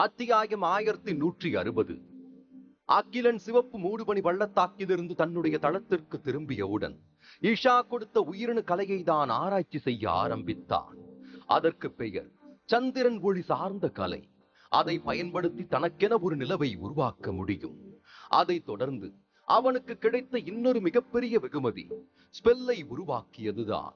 அத்தியாயம் 1160. அகிலன் சிவப்பு மூடுபனி பள்ளத்தாக்கிலிருந்து தன்னுடைய தளத்திற்கு திரும்பியவுடன் இஷா கொடுத்த உயிரணு கலையை தான் ஆராய்ச்சி செய்ய ஆரம்பித்தான். அதற்கு பெயர் சந்திரன் ஒளி சார்ந்த கலை. அதை பயன்படுத்தி தனக்கென ஒரு நிலவை உருவாக்க முடியும். அதை தொடர்ந்து அவனுக்கு கிடைத்த இன்னொரு மிகப்பெரிய வெகுமதி ஸ்பெல்லை உருவாக்கியதுதான்.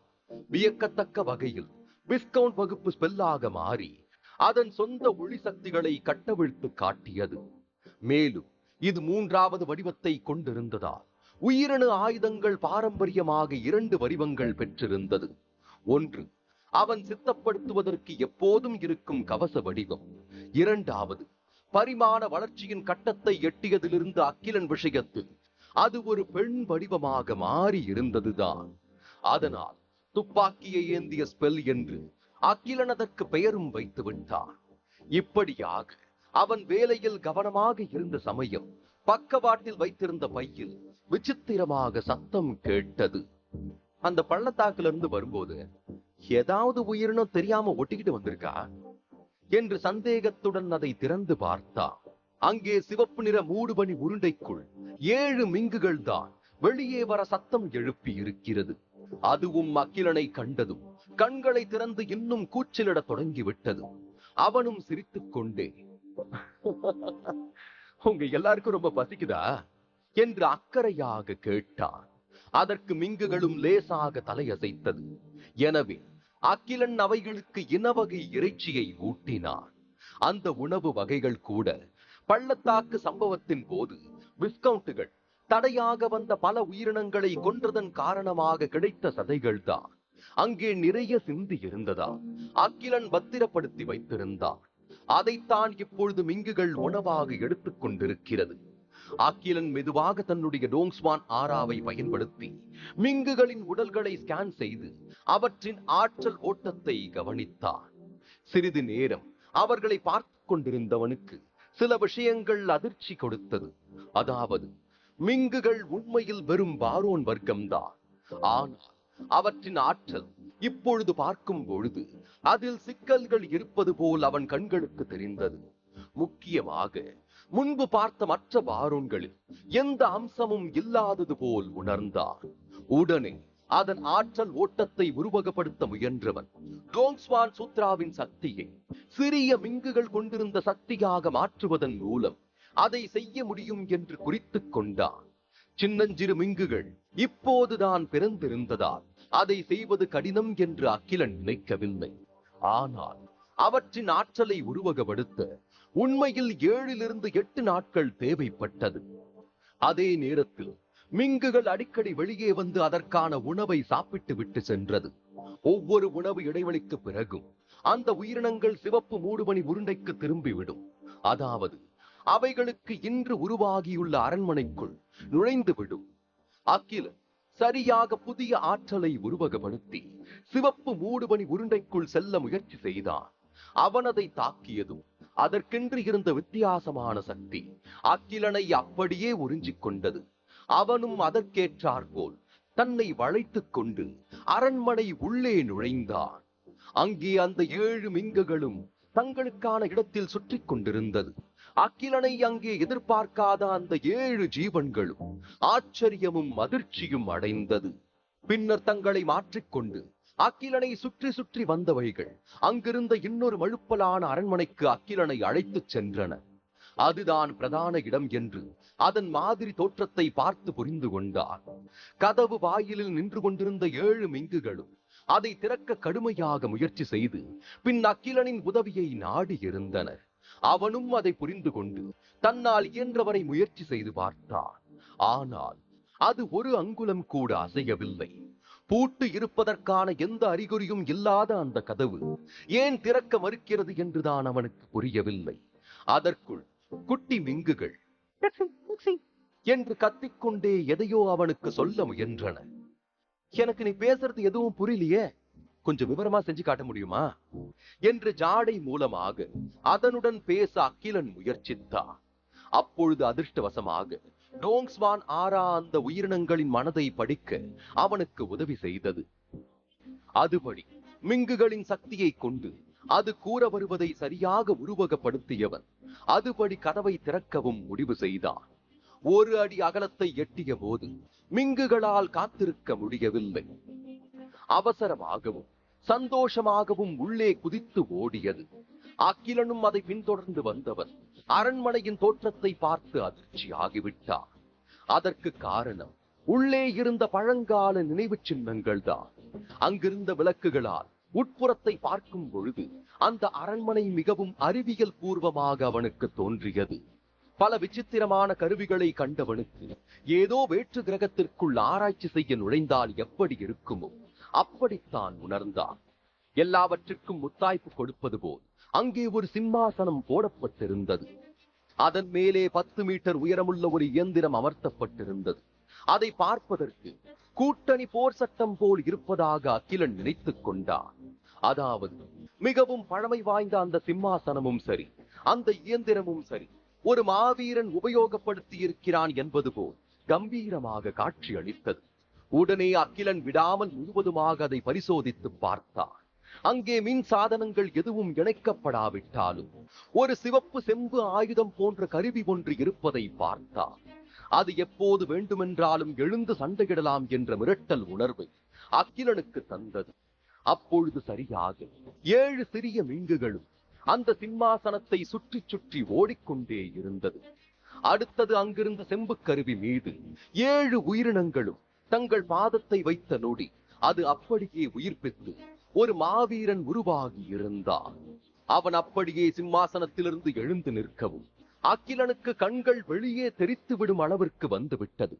வியக்கத்தக்க வகையில் விஸ்கவுண்ட் வகுப்பு ஸ்பெல்லாக மாறி அதன் சொந்த ஒளி சக்திகளை கட்டவிழ்த்து காட்டியது. மேலும் இது மூன்றாவது வடிவத்தை கொண்டிருந்ததால் உயிரணு ஆயுதங்கள் பாரம்பரியமாக 2 வடிவங்கள் பெற்றிருந்தது. ஒன்று அவன் சித்தப்படுத்துவதற்கு எப்போதும் இருக்கும் கவச வடிவம். இரண்டாவது பரிமாண வளர்ச்சியின் கட்டத்தை எட்டியதிலிருந்து அகிலன் விஷயத்தில் அது ஒரு பெண் வடிவமாக மாறி இருந்ததுதான். அதனால் துப்பாக்கியை ஏந்திய ஸ்பெல் என்று அகிலன் அதற்கு பெயரும் வைத்து விட்டான். இப்படியாக அவன் வேலையில் கவனமாக இருந்த சமயம் பக்கவாட்டில் வைத்திருந்த பையில் விசித்திரமாக சத்தம் கேட்டது. அந்த பள்ளத்தாக்குல இருந்து வரும்போது ஏதாவது உயிரினம் தெரியாம ஒட்டிக்கிட்டு வந்திருக்கா என்று சந்தேகத்துடன் அதை திறந்து பார்த்தான். அங்கே சிவப்பு நிற மூடுபனி உருண்டைக்குள் 7 மிங்குகள் தான் வெளியே வர சத்தம் எழுப்பி இருக்கிறது. அதுவும் அகிலனை கண்டதும் கண்களை திறந்து இன்னும் கூச்சலிட தொடங்கிவிட்டது. அவனும் சிரித்துக் கொண்டே, உங்க எல்லாருக்கும் ரொம்ப பசிக்குதா என்று அக்கறையாக கேட்டான். அதற்கு மிங்குகளும் லேசாக தலையசைத்தது. எனவே அகிலன் அவைகளுக்கு இனவகை இறைச்சியை ஊட்டினான். அந்த உணவு வகைகள் கூட பள்ளத்தாக்கு சம்பவத்தின் போது விஸ்கவுண்டுகள் தடையாக வந்த பல உயிரினங்களை கொன்றதன் காரணமாக கிடைத்த சதைகள்தான். அங்கே நிறைய சிந்தி இருந்ததா அகிலன் பத்திரப்படுத்தி வைத்திருந்தான். அதைத்தான் இப்பொழுது மிங்குகள் உணவாக எடுத்துக் கொண்டிருக்கிறது. அகிலன் மெதுவாக தன்னுடைய டோங்ஸ்வான் ஆராவை பயன்படுத்தி மிங்குகளின் உடல்களை ஸ்கேன் செய்து அவற்றின் ஆற்றல் ஓட்டத்தை கவனித்தான். சிறிது நேரம் அவர்களை பார்த்து கொண்டிருந்தவனுக்கு சில விஷயங்கள் அதிர்ச்சி கொடுத்தது. அதாவது மிங்குகள் உண்மையில் வெறும் பாரோன் வர்க்கம்தான். ஆனால் அவற்றின் ஆற்றல் இப்பொழுது பார்க்கும் பொழுது அதில் சிக்கல்கள் இருப்பது போல் அவன் கண்களுக்கு தெரிந்தது. முக்கியமாக முன்பு பார்த்த மற்ற பாரோன்களில் எந்த அம்சமும் இல்லாதது போல் உணர்ந்தான். உடனே அதன் ஆற்றல் ஓட்டத்தை உருவகப்படுத்த முயன்றவன் டோங்ஸ்வான் சூத்ராவின் சக்தியை சிறிய மிங்குகள் கொண்டிருந்த சக்தியாக மாற்றுவதன் மூலம் அதை செய்ய முடியும் என்று குறித்துக் கொண்டான். சின்னஞ்சிறு மிங்குகள் இப்போதுதான் பிறந்திருந்ததால் அதை செய்வது கடினம் என்று அகிலன் நினைக்கவில்லை. ஆனால் அவற்றின் ஆற்றலை உருவகப்படுத்த உண்மையில் 7 to 8 நாட்கள் தேவைப்பட்டது. அதே நேரத்தில் மிங்குகள் அடிக்கடி வெளியே வந்து அதற்கான உணவை சாப்பிட்டு விட்டு சென்றது. ஒவ்வொரு உணவு இடைவெளிக்கு பிறகும் அந்த உயிரினங்கள் சிவப்பு மூடுபனி உருண்டைக்கு திரும்பிவிடும். அதாவது அவைகளுக்கு இன்று உருவாகியுள்ள அரண்மனைக்குள் நுழைந்து விடும். அகிலன் சரியாக புதிய ஆற்றலை உருவகப்படுத்தி சிவப்பு மூடுபனி உருண்டைக்குள் செல்ல முயற்சி செய்தான். அவன் அதை தாக்கியதும் அதற்கென்று இருந்த வித்தியாசமான சக்தி அகிலனை அப்படியே உறிஞ்சிக் கொண்டது. அவனும் அதற்கேற்றாற்போல் தன்னை வளைத்துக் கொண்டு அரண்மனை உள்ளே நுழைந்தான். அங்கே அந்த 7 மிங்குகளும் தங்களுக்கான இடத்தில் சுற்றி கொண்டிருந்தது. அகிலனை அங்கே எதிர்பார்க்காத அந்த 7 ஜீவன்களும் ஆச்சரியமும் அதிர்ச்சியும் அடைந்தது. பின்னர் தங்களை மாற்றிக்கொண்டு அகிலனை சுற்றி சுற்றி வந்தவைகள் அங்கிருந்த இன்னொரு மழுப்பலான அரண்மனைக்கு அகிலனை அழைத்துச் சென்றன. அதுதான் பிரதான இடம் என்று அதன் மாதிரி தோற்றத்தை பார்த்து புரிந்து கொண்டார். கதவு வாயிலில் நின்று கொண்டிருந்த 7 மிங்குகளும் அதை திறக்க கடுமையாக முயற்சி செய்து பின் அகிலனின் உதவியை நாடி இருந்தனர். அவனும் அதை புரிந்து கொண்டு தன்னால் இயன்றவரை முயற்சி செய்து பார்த்தான். ஆனால் அது ஒரு அங்குலம் கூட அசையவில்லை. பூட்டு இருப்பதற்கான எந்த அறிகுறியும் இல்லாத அந்த கதவு ஏன் திறக்க மறுக்கிறது என்றுதான் அவனுக்கு புரியவில்லை. அதற்குள் குட்டி மிங்குகள் என்று கத்திக்கொண்டே எதையோ அவனுக்கு சொல்ல முயன்றன. எனக்கு நீ பேசுறது எதுவும் புரியலையே, கொஞ்சம் விவரமா செஞ்சு காட்ட முடியுமா என்று ஜாடை மூலமாக அதனுடன் பேச அகிலன் முயற்சித்தான். அப்பொழுது அதிர்ஷ்டவசமாக டோங்ஸ்வான் ஆரா அந்த உயிரினங்களின் மனதை படிக்க அவனுக்கு உதவி செய்தது. அதுபடி மிங்குகளின் சக்தியை கொண்டு அது கூற வருவதை சரியாக உருவகப்படுத்தியவன் அதுபடி கதவை திறக்கவும் முடிவு செய்தான். ஒரு அடி அகலத்தை எட்டிய போது மிங்குகளால் காத்திருக்க முடியவில்லை. அவசரமாகவும் சந்தோஷமாகவும் உள்ளே குதித்து ஓடியது. அகிலனும் அதை பின்தொடர்ந்து வந்தவன் அரண்மனையின் தோற்றத்தை பார்த்து அதிர்ச்சியாகிவிட்டார். அதற்கு காரணம் உள்ளே இருந்த பழங்கால நினைவு சின்னங்கள் தான். அங்கிருந்த விளக்குகளால் உட்புறத்தை பார்க்கும் பொழுது அந்த அரண்மனை மிகவும் அறிவியல் பூர்வமாக அவனுக்கு தோன்றியது. பல விசித்திரமான கருவிகளை கண்டவனுக்கு ஏதோ வேற்று கிரகத்திற்குள் ஆராய்ச்சி செய்ய நுழைந்தால் எப்படி இருக்குமோ அப்படித்தான் உணர்ந்தான். எல்லாவற்றிற்கும் முத்தாய்ப்பு கொடுப்பது போல் அங்கே ஒரு சிம்மாசனம் போடப்பட்டிருந்தது. அதன் மேலே 10 மீட்டர் உயரமுள்ள ஒரு இயந்திரம் அமர்த்தப்பட்டிருந்தது. அதை பார்ப்பதற்கு கூட்டணி போர் சட்டம் போல் இருப்பதாக அகிலன் நினைத்துக் கொண்டான். அதாவது மிகவும் பழமை வாய்ந்த அந்த சிம்மாசனமும் சரி, அந்த இயந்திரமும் சரி, ஒரு மாவீரன் உபயோகப்படுத்தி இருக்கிறான் என்பது போல் கம்பீரமாக காட்சி அளித்தது. உடனே அகிலன் விடாமல் முழுவதுமாக அதை பரிசோதித்து பார்த்தான். அங்கே மின் சாதனங்கள் எதுவும் இணைக்கப்படாவிட்டாலும் ஒரு சிவப்பு செம்பு ஆயுதம் போன்ற கருவி ஒன்று இருப்பதை பார்த்தான். அது எப்போது வேண்டுமென்றாலும் எழுந்து சண்டையிடலாம் என்ற மிரட்டல் உணர்வை அகிலனுக்கு தந்தது. அப்பொழுது சரியாக 7 சிறிய மீன்களும் அந்த சிம்மாசனத்தை சுற்றி சுற்றி ஓடிக்கொண்டே இருந்தது. அடுத்தது அங்கிருந்த செம்பு கருவி மீது 7 உயிரினங்களும் தங்கள் பாதத்தை வைத்த நொடி அது அப்படியே உயிர்ப்பித்து ஒரு மாவீரன் உருவாகி இருந்தான். அவன் அப்படியே சிம்மாசனத்திலிருந்து எழுந்து நிற்கவும் அகிலனுக்கு கண்கள் வெளியே தெரித்து விடும் அளவிற்கு வந்துவிட்டது.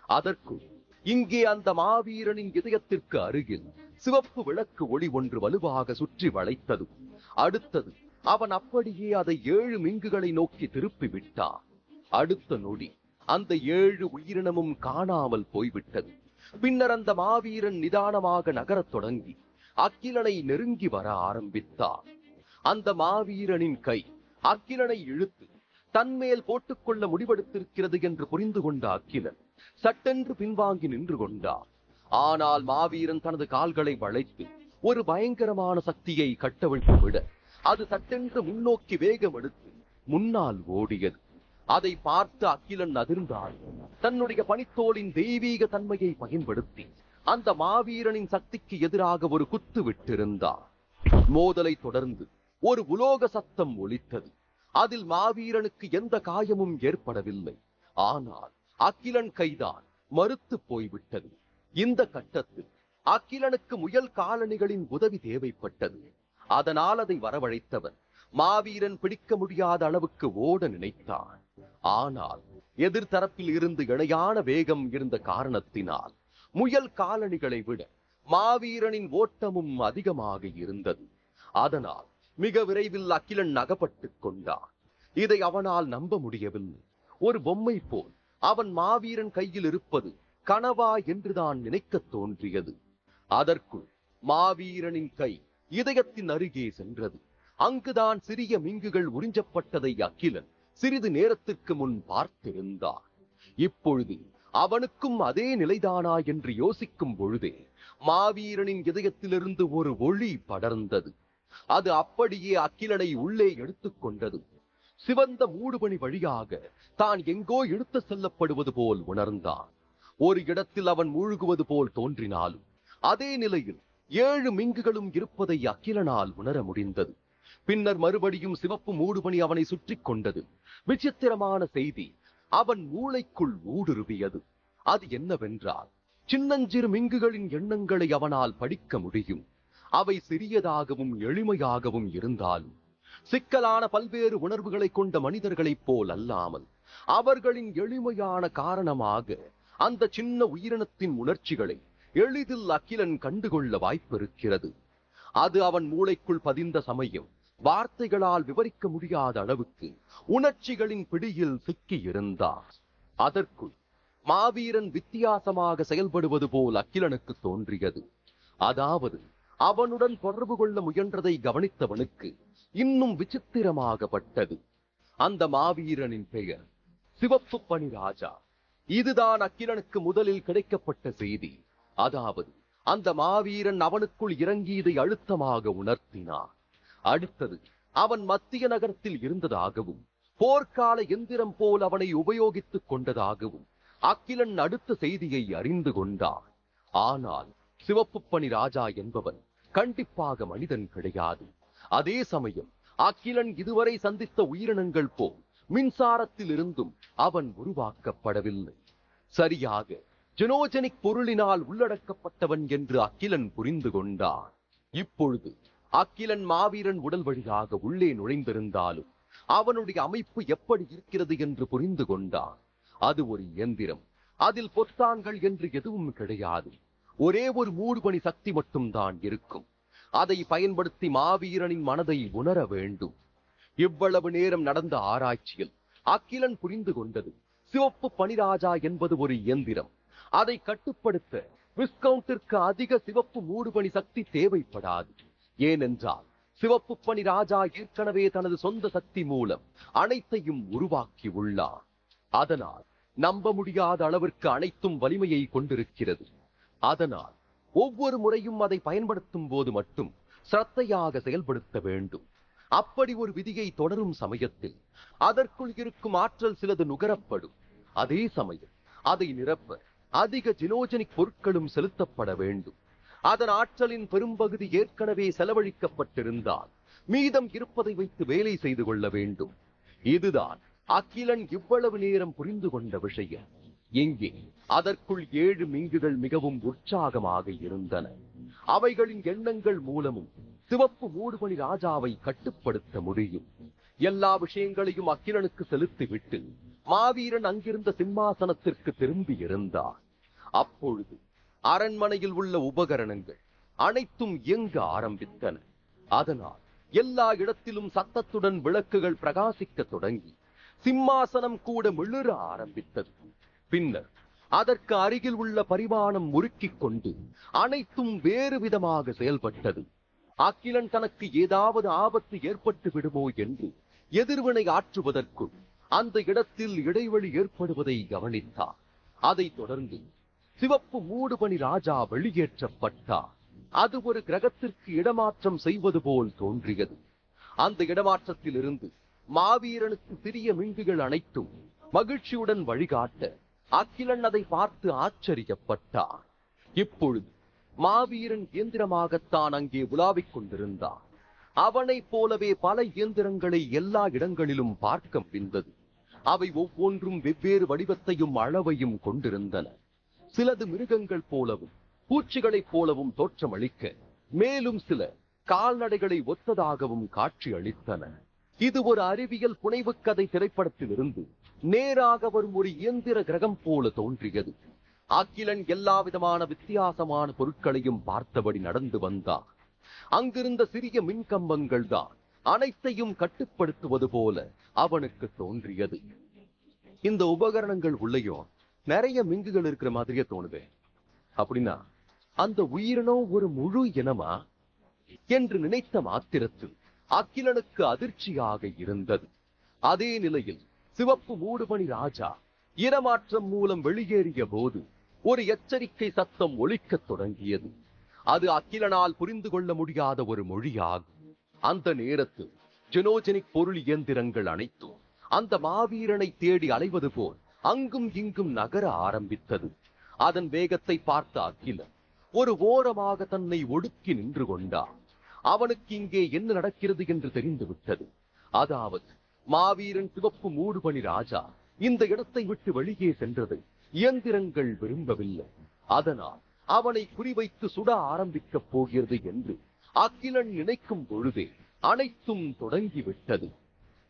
அதற்குள் இங்கே அந்த மாவீரனின் இதயத்திற்கு அருகில் சிவப்பு விளக்கு ஒளி ஒன்று வலுவாக சுற்றி வளைத்தது. அடுத்தது அவன் அப்படியே அதை 7 மிங்குகளை நோக்கி திருப்பி விட்டான். அடுத்த நொடி அந்த 7 உயிரினமும் காணாமல் போய்விட்டது. பின்னர் அந்த மாவீரன் நிதானமாக நகரத் தொடங்கி அகிலனை நெருங்கி வர ஆரம்பித்தான். அந்த மாவீரனின் கை அகிலனை இழுத்து தன்மேல் போட்டுக்கொள்ள முடிவெடுத்திருக்கிறது என்று புரிந்து கொண்ட அகிலன் சட்டென்று பின்வாங்கி நின்று கொண்டார். ஆனால் மாவீரன் தனது கால்களை வளைத்து ஒரு பயங்கரமான சக்தியை கட்டவிழ்த்து விட அது சட்டென்று முன்னோக்கி வேகம் எடுத்து முன்னால் ஓடியது. அதை பார்த்து அகிலன் அதிர்ந்தால் தன்னுடைய பனித்தோலின் தெய்வீக தன்மையை பயன்படுத்தி அந்த மாவீரனின் சக்திக்கு எதிராக ஒரு குத்து விட்டிருந்தார். மோதலை தொடர்ந்து ஒரு உலோக சத்தம் ஒலித்தது. அதில் மாவீரனுக்கு எந்த காயமும் ஏற்படவில்லை. ஆனால் அகிலன் கைதான் மறுத்து போய்விட்டது. இந்த கட்டத்தில் அகிலனுக்கு முயல் காலணிகளின் உதவி தேவைப்பட்டது. அதனால் அதை வரவழைத்தவன் மாவீரன் பிடிக்க முடியாத அளவுக்கு ஓட நினைத்தான். ஆனால் எதிர்த்தரப்பில் இருந்து இணையான வேகம் இருந்த காரணத்தினால் முயல் காலணிகளை விட மாவீரனின் ஓட்டமும் அதிகமாக இருந்தது. அதனால் மிக விரைவில் அகிலன் அகப்பட்டுக் கொண்டான். இதை அவனால் நம்ப முடியவில்லை. ஒரு பொம்மை போல் அவன் மாவீரன் கையில் இருப்பது கனவா என்றுதான் நினைக்கத் தோன்றியது. அதற்குள் மாவீரனின் கை இதயத்தின் அருகே சென்றது. அங்குதான் சிறிய மிங்குகள் உறிஞ்சப்பட்டதை அகிலன் சிறிது நேரத்திற்கு முன் பார்த்திருந்தான். இப்பொழுது அவனுக்கும் அதே நிலைதானா என்று யோசிக்கும் பொழுதே மாவீரனின் இதயத்திலிருந்து ஒரு ஒளி படர்ந்தது. அது அப்படியே அகிலனை உள்ளே எடுத்துக் கொண்டது. சிவந்த மூடுபனி வழியாக தான் எங்கோ இழுத்து செல்லப்படுவது போல் உணர்ந்தான். ஒரு இடத்தில் அவன் மூழ்குவது போல் தோன்றினாலும் அதே நிலையில் 7 மிங்குகளும் இருப்பதை அகிலனால் உணர முடிந்தது. பின்னர் மறுபடியும் சிவப்பு மூடுபனி அவனை சுற்றி கொண்டது. விசித்திரமான செய்தி அவன் மூளைக்குள் ஊடுருவியது. அது என்னவென்றால் சின்னஞ்சிறு மிங்குகளின் எண்ணங்களை அவனால் படிக்க முடியும். அவை சிறியதாகவும் எளிமையாகவும் இருந்தாலும் சிக்கலான பல்வேறு உணர்வுகளை கொண்ட மனிதர்களைப் போல் அல்லாமல் அவர்களின் எளிமையான காரணமாக அந்த சின்ன உயிரினத்தின் உணர்ச்சிகளை எளிதில் அகிலன் கண்டுகொள்ள வாய்ப்பிருக்கிறது. அது அவன் மூளைக்குள் பதிந்த சமயம் வார்த்தைகளால் விவரிக்க முடியாத அளவுக்கு உணர்ச்சிகளின் பிடியில் சிக்கி இருந்தார். அதற்குள் மாவீரன் வித்தியாசமாக செயல்படுவது போல் அகிலனுக்கு தோன்றியது. அதாவது அவனுடன் தொடர்பு கொள்ள முயன்றதை கவனித்தவனுக்கு இன்னும் விசித்திரமாகப்பட்டது. அந்த மாவீரனின் பெயர் சிவப்பு பனி ராஜா. இதுதான் அகிலனுக்கு முதலில் கிடைக்கப்பட்ட செய்தி. அதாவது அந்த மாவீரன் அவனுக்குள் இறங்கி இதை அழுத்தமாக உணர்த்தினார். அடுத்தது அவன் மத்திய நகரத்தில் இருந்ததாகவும் போர்க்கால எந்திரம் போல் அவனை உபயோகித்துக் கொண்டதாகவும் அக்கிலன் அடுத்த செய்தியை அறிந்து கொண்டான். ஆனால் சிவப்பு பனி ராஜா என்பவன் கண்டிப்பாக மனிதன் கிடையாது. அதே சமயம் அக்கிலன் இதுவரை சந்தித்த உயிரினங்கள் போல் மின்சாரத்தில் இருந்தும் அவன் உருவாக்கப்படவில்லை. சரியாக ஜெனோஜெனிக் பொருளினால் உள்ளடக்கப்பட்டவன் என்று அக்கிலன் புரிந்து கொண்டான். இப்பொழுது அக்கிலன் மாவீரன் உடல் வழியாக உள்ளே நுழைந்திருந்தாலும் அவனுடைய அமைப்பு எப்படி இருக்கிறது என்று புரிந்து கொண்டான். அது ஒரு இயந்திரம். அதில் பொத்தான்கள் என்று எதுவும் கிடையாது. ஒரே ஒரு மூடுபனி சக்தி மட்டும்தான் இருக்கும். அதை பயன்படுத்தி மாவீரனின் மனதை உணர வேண்டும். இவ்வளவு நேரம் நடந்த ஆராய்ச்சியில் அக்கிலன் புரிந்து கொண்டது, சிவப்பு பனிராஜா என்பது ஒரு இயந்திரம். அதை கட்டுப்படுத்த விஸ்கவுண்டிற்கு அதிக சிவப்பு மூடுபனி சக்தி தேவைப்படாது. ஏனென்றால் சிவப்பு பனி ராஜா ஏற்கனவே தனது சொந்த சக்தி மூலம் அனைத்தையும் உருவாக்கி உள்ளார். அதனால் நம்ப முடியாத அளவிற்கு அனைத்தும் வலிமையை கொண்டிருக்கிறது. அதனால் ஒவ்வொரு முறையும் அதை பயன்படுத்தும் போது மட்டும் சிரத்தையாக செயல்படுத்த வேண்டும். அப்படி ஒரு விதியை தொடரும் சமயத்தில் அதற்குள் இருக்கும் ஆற்றல் சிலது நுகரப்படும். அதே சமயம் அதை நிரப்ப அதிக ஜெனோஜெனிக் பொருட்களும் செலுத்தப்பட வேண்டும். அதன் ஆற்றலின் பெரும்பகுதி ஏற்கனவே செலவழிக்கப்பட்டிருந்தால் மீதம் இருப்பதை வைத்து வேலை செய்து கொள்ள வேண்டும். இதுதான் அக்கிலன் இவ்வளவு நேரம் புரிந்து கொண்ட விஷயம். எங்கே அதற்குள் 7 மிங்குகள் மிகவும் உற்சாகமாக இருந்தன. அவைகளின் எண்ணங்கள் மூலமும் சிவப்பு மூடுபனி ராஜாவை கட்டுப்படுத்த முடியும். எல்லா விஷயங்களையும் அக்கிலனுக்கு செலுத்திவிட்டு மாவீரன் அங்கிருந்த சிம்மாசனத்திற்கு திரும்பி இருந்தார். அப்பொழுது அரண்மனையில் உள்ள உபகரணங்கள் அனைத்தும் இயங்க ஆரம்பித்தன. அதனால் எல்லா இடத்திலும் சத்தத்துடன் விளக்குகள் பிரகாசிக்க தொடங்கி சிம்மாசனம் கூட மிளிர ஆரம்பித்தது. பின்னர் அதற்கு அருகில் உள்ள பரிமாணம் முறுக்கிக் கொண்டு அனைத்தும் வேறு விதமாக செயல்பட்டது. அக்கிலன் தனக்கு ஏதாவது ஆபத்து ஏற்பட்டு விடுமோ என்று எதிர்வினை ஆற்றுவதற்குள் அந்த இடத்தில் இடைவெளி ஏற்படுவதை கவனித்தார். அதைத் தொடர்ந்து சிவப்பு மூடுபனி ராஜா வெளியேற்றப்பட்டார். அது ஒரு கிரகத்திற்கு இடமாற்றம் செய்வது போல் தோன்றியது. அந்த இடமாற்றத்தில் இருந்து மாவீரனுக்கு சிறிய மிங்குகள் அனைத்தும் மகிழ்ச்சியுடன் வழிகாட்ட அக்கிலன் அதை பார்த்து ஆச்சரியப்பட்டார். இப்பொழுது மாவீரன் இயந்திரமாகத்தான் அங்கே உலாவிக் கொண்டிருந்தார். அவனைப் போலவே பல இயந்திரங்களை எல்லா இடங்களிலும் பார்க்க முடிந்தது. அவை ஒவ்வொன்றும் வெவ்வேறு வடிவத்தையும் அளவையும் கொண்டிருந்தன. சிலது மிருகங்கள் போலவும் பூச்சிகளைப் போலவும் தோற்றமளிக்க, மேலும் சில கால்நடைகளை ஒத்ததாகவும் காட்சி அளித்தன. இது ஒரு அறிவியல் புனைவு கதை திரைப்படத்தில் இருந்து நேராக வரும் ஒரு இயந்திர கிரகம் போல தோன்றியது. அக்கிலன் எல்லா விதமான வித்தியாசமான பொருட்களையும் பார்த்தபடி நடந்து வந்தார். அங்கிருந்த சிறிய மின்கம்பங்கள் தான் அனைத்தையும் கட்டுப்படுத்துவது போல அவனுக்கு தோன்றியது. இந்த உபகரணங்கள் உள்ளேயும் நிறைய மிங்குகள் இருக்கிற மாதிரியே தோணுது. அப்படின்னா அந்த உயிரினோ ஒரு முழு இனமா என்று நினைத்த மாத்திரத்தில் அக்கிலனுக்கு அதிர்ச்சியாக இருந்தது. அதே நிலையில் சிவப்பு மூடுபனி ராஜா இடமாற்றம் மூலம் வெளியேறிய போது ஒரு எச்சரிக்கை சத்தம் ஒலிக்கத் தொடங்கியது. அது அக்கிலனால் புரிந்து கொள்ள முடியாத ஒரு மொழியாகும். அந்த நேரத்தில் ஜெனோஜெனிக் பொருள் இயந்திரங்கள் அனைத்தும் அந்த மாவீரனை தேடி அலைவது போல் அங்கும் இங்கும் நகர ஆரம்பித்தது. அதன் வேகத்தை பார்த்த அக்கிலன் ஒரு ஓரமாக தன்னை ஒடுக்கி நின்று கொண்டார். அவனுக்கு இங்கே என்ன நடக்கிறது என்று தெரிந்துவிட்டது. அதாவது மாவீரன் சிவப்பு மூடுபனி ராஜா இந்த இடத்தை விட்டு வெளியே சென்றதை இயந்திரங்கள் விரும்பவில்லை. அதனால் அவனை குறிவைத்து சுட ஆரம்பிக்கப் போகிறது என்று அக்கிலன் நினைக்கும் பொழுதே அனைத்தும் தொடங்கிவிட்டது.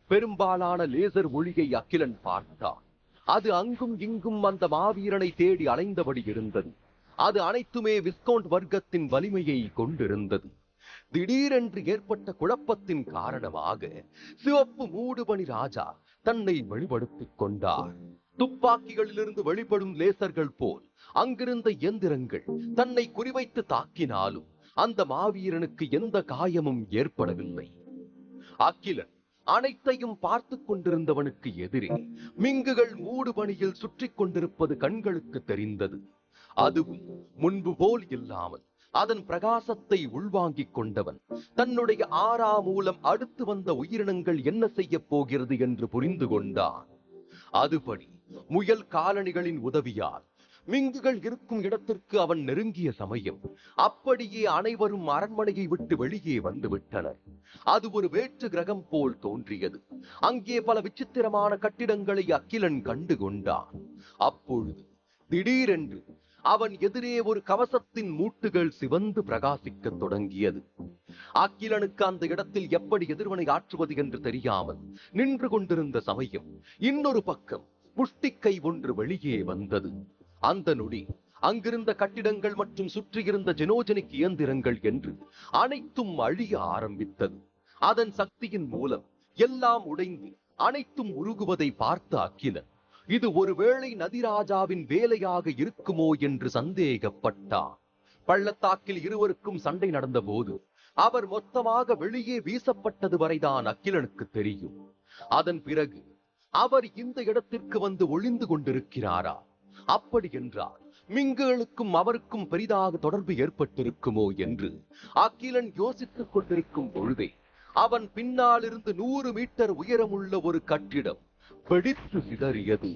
பெரும்பாலான லேசர் ஒளியை அக்கிலன் பார்த்தார். அது அங்கும் இங்கும் அந்த மாவீரனை தேடி அலைந்தபடி இருந்தது. அது அனைத்துமே விஸ்கவுண்ட் வர்க்கத்தின் வலிமையை கொண்டிருந்தது. திடீரென்று ஏற்பட்ட குழப்பத்தின் காரணமாக சிவப்பு மூடுபனி ராஜா தன்னை வெளிப்படுத்திக் கொண்டார். துப்பாக்கிகளிலிருந்து வெளிப்படும் லேசர்கள் போல் அங்கிருந்த இயந்திரங்கள் தன்னை குறிவைத்து தாக்கினாலும் அந்த மாவீரனுக்கு எந்த காயமும் ஏற்படவில்லை. அக்கிலன் அனைத்தையும் பார்த்து கொண்டிருந்தவனுக்கு எதிரே மிங்குகள் மூடுபனியில் சுற்றி கொண்டிருப்பது கண்களுக்கு தெரிந்தது. அதுவும் முன்பு போல் இல்லாமல் அதன் பிரகாசத்தை உள்வாங்கிக் கொண்டவன் தன்னுடைய ஆறா மூலம் அடுத்து வந்த உயிரினங்கள் என்ன செய்ய போகிறது என்று புரிந்து கொண்டான். அதுபடி முயல் காலணிகளின் உதவியால் மிங்குகள் இருக்கும் இடத்திற்கு அவன் நெருங்கிய சமயம் அப்படியே அனைவரும் அரண்மனையை விட்டு வெளியே வந்து விட்டனர். அது ஒரு வேற்று கிரகம் போல் தோன்றியது. அங்கே பல விசித்திரமான கட்டிடங்களை அகிலன் கண்டு கொண்டான். அப்பொழுது திடீரென்று அவன் எதிரே ஒரு கவசத்தின் மூட்டுகள் சிவந்து பிரகாசிக்க தொடங்கியது. அகிலனுக்கு அந்த இடத்தில் எப்படி எதிர்வினை ஆற்றுவது என்று தெரியாமல் நின்று கொண்டிருந்த சமயம் இன்னொரு பக்கம் முஷ்டிக்கை ஒன்று வெளியே வந்தது. அந்த நொடி அங்கிருந்த கட்டிடங்கள் மற்றும் சுற்றியிருந்த ஜெனோஜெனிக் இயந்திரங்கள் என்று அனைத்தும் அழிய ஆரம்பித்தது. அதன் சக்தியின் மூலம் எல்லாம் உடைந்து அனைத்தும் உருகுவதை பார்த்த அகிலன் இது ஒருவேளை நதிராஜாவின் வேலையாக இருக்குமோ என்று சந்தேகப்பட்டார். பள்ளத்தாக்கில் இருவருக்கும் சண்டை நடந்த போது அவர் மொத்தமாக வெளியே வீசப்பட்டது வரைதான் அகிலனுக்கு தெரியும். அதன் பிறகு அவர் இந்த இடத்திற்கு வந்து ஒளிந்து கொண்டிருக்கிறாரா? அப்படி என்றால் மிங்குகளுக்கும் அவருக்கும் பெரிதாக தொடர்பு ஏற்பட்டிருக்குமோ என்று அகிலன் யோசித்துக் கொண்டிருக்கும் பொழுதே அவன் பின்னால் இருந்து 100 மீட்டர் உயரமுள்ள ஒரு கட்டிடம் வெடித்து சிதறியது.